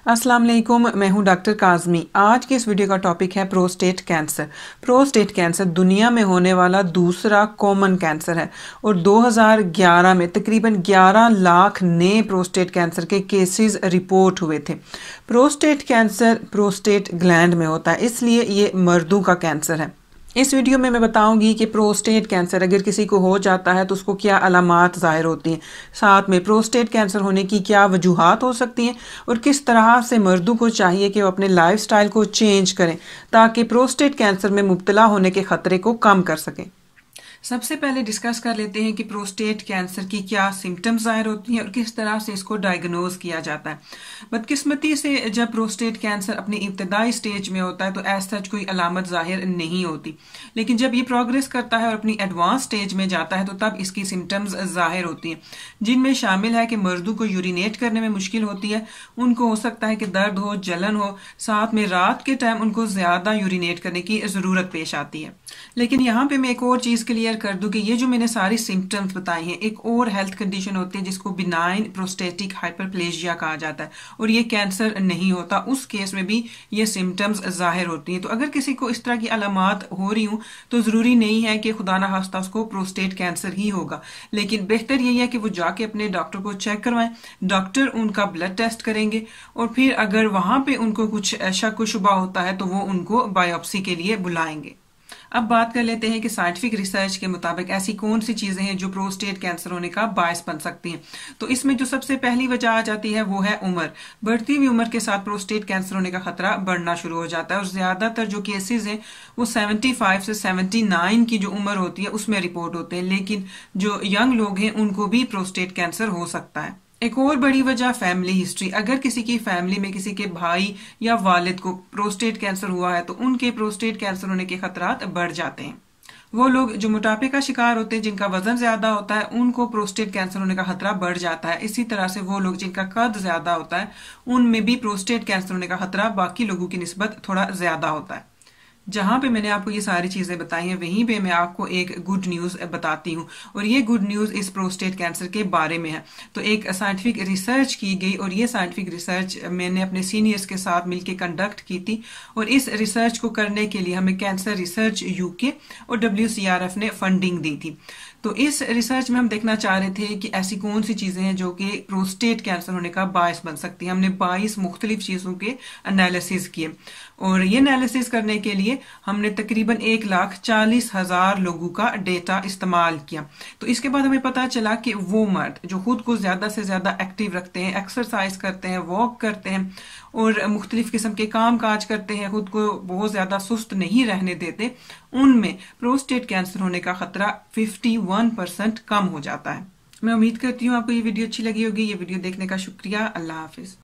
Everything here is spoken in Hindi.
अस्सलाम वालेकुम, मैं हूं डॉक्टर काज़मी। आज के इस वीडियो का टॉपिक है प्रोस्टेट कैंसर। प्रोस्टेट कैंसर दुनिया में होने वाला दूसरा कॉमन कैंसर है और 2011 में तकरीबन 11 लाख नए प्रोस्टेट कैंसर के केसेस रिपोर्ट हुए थे। प्रोस्टेट कैंसर प्रोस्टेट ग्लैंड में होता है, इसलिए ये मर्दों का कैंसर है। इस वीडियो में मैं बताऊंगी कि प्रोस्टेट कैंसर अगर किसी को हो जाता है तो उसको क्या अलामात ज़ाहिर होती हैं, साथ में प्रोस्टेट कैंसर होने की क्या वजूहात हो सकती हैं और किस तरह से मर्दों को चाहिए कि वो अपने लाइफस्टाइल को चेंज करें ताकि प्रोस्टेट कैंसर में मुब्तला होने के ख़तरे को कम कर सकें। सबसे पहले डिस्कस कर लेते हैं कि प्रोस्टेट कैंसर की क्या सिम्टम्स ज़ाहिर होती हैं और किस तरह से इसको डायग्नोज किया जाता है। बदकिस्मती से जब प्रोस्टेट कैंसर अपनी इब्तदाई स्टेज में होता है तो एज सच कोई अलामत ज़ाहिर नहीं होती, लेकिन जब ये प्रोग्रेस करता है और अपनी एडवांस स्टेज में जाता है तो तब इसकी सिम्टम्स ज़ाहिर होती हैं, जिनमें शामिल है कि मर्दों को यूरिनेट करने में मुश्किल होती है, उनको हो सकता है कि दर्द हो, जलन हो, साथ में रात के टाइम उनको ज़्यादा यूरिनेट करने की ज़रूरत पेश आती है। लेकिन यहाँ पे मैं एक और चीज़ क्लियर कर दूं कि ये जो मैंने सारी सिम्टम्स बताई हैं, एक और हेल्थ कंडीशन होती है जिसको बिनाइन प्रोस्टेटिक हाइपरप्लेजिया कहा जाता है और ये कैंसर नहीं होता, उस केस में भी ये सिम्टम्स जाहिर होती हैं। तो अगर किसी को इस तरह की अलामात हो रही हूँ तो ज़रूरी नहीं है कि खुदा ना खास्ता उसको प्रोस्टेट कैंसर ही होगा, लेकिन बेहतर यही है कि वो जाके अपने डॉक्टर को चेक करवाएं। डॉक्टर उनका ब्लड टेस्ट करेंगे और फिर अगर वहां पे उनको कुछ शक शुबा होता है तो वो उनको बायोप्सी के लिए बुलाएंगे। अब बात कर लेते हैं कि साइंटिफिक रिसर्च के मुताबिक ऐसी कौन सी चीजें हैं जो प्रोस्टेट कैंसर होने का बायस बन सकती हैं। तो इसमें जो सबसे पहली वजह आ जाती है वो है उम्र। बढ़ती हुई उम्र के साथ प्रोस्टेट कैंसर होने का खतरा बढ़ना शुरू हो जाता है और ज्यादातर जो केसेस हैं वो 75 से 79 की जो उम्र होती है उसमें रिपोर्ट होते हैं, लेकिन जो यंग लोग हैं उनको भी प्रोस्टेट कैंसर हो सकता है। एक और बड़ी वजह फैमिली हिस्ट्री। अगर किसी की फैमिली में किसी के भाई या वालिद को प्रोस्टेट कैंसर हुआ है तो उनके प्रोस्टेट कैंसर होने के खतरात बढ़ जाते हैं। वो लोग जो मोटापे का शिकार होते हैं, जिनका वजन ज्यादा होता है, उनको प्रोस्टेट कैंसर होने का खतरा बढ़ जाता है। इसी तरह से वो लोग जिनका कद ज्यादा होता है उनमें भी प्रोस्टेट कैंसर होने का खतरा बाकी लोगों की निस्बत थोड़ा ज्यादा होता है। जहां पे मैंने आपको ये सारी चीजें बताई हैं वहीं पे मैं आपको एक गुड न्यूज बताती हूँ और ये गुड न्यूज इस प्रोस्टेट कैंसर के बारे में है। तो एक साइंटिफिक रिसर्च की गई और ये साइंटिफिक रिसर्च मैंने अपने सीनियर्स के साथ मिलकर कंडक्ट की थी और इस रिसर्च को करने के लिए हमें कैंसर रिसर्च यूके और WCRF ने फंडिंग दी थी। तो इस रिसर्च में हम देखना चाह रहे थे कि ऐसी कौन सी चीजें हैं जो कि प्रोस्टेट कैंसर होने का बायस बन सकती है। हमने 22 मुख्तलिफ चीजों के एनालिसिस किए और ये एनालिसिस करने के लिए हमने तकरीबन 1,40,000 लोगों का डेटा इस्तेमाल किया। तो इसके बाद हमें पता चला कि वो मर्द जो खुद को ज्यादा से ज्यादा एक्टिव रखते हैं, एक्सरसाइज करते हैं, वॉक करते हैं और मुख्तलिफ किस्म के काम काज करते हैं, खुद को बहुत ज्यादा सुस्त नहीं रहने देते, उनमें प्रोस्टेट कैंसर होने का खतरा 51% कम हो जाता है। मैं उम्मीद करती हूँ आपको ये वीडियो अच्छी लगी होगी। ये वीडियो देखने का शुक्रिया। अल्लाह हाफिज।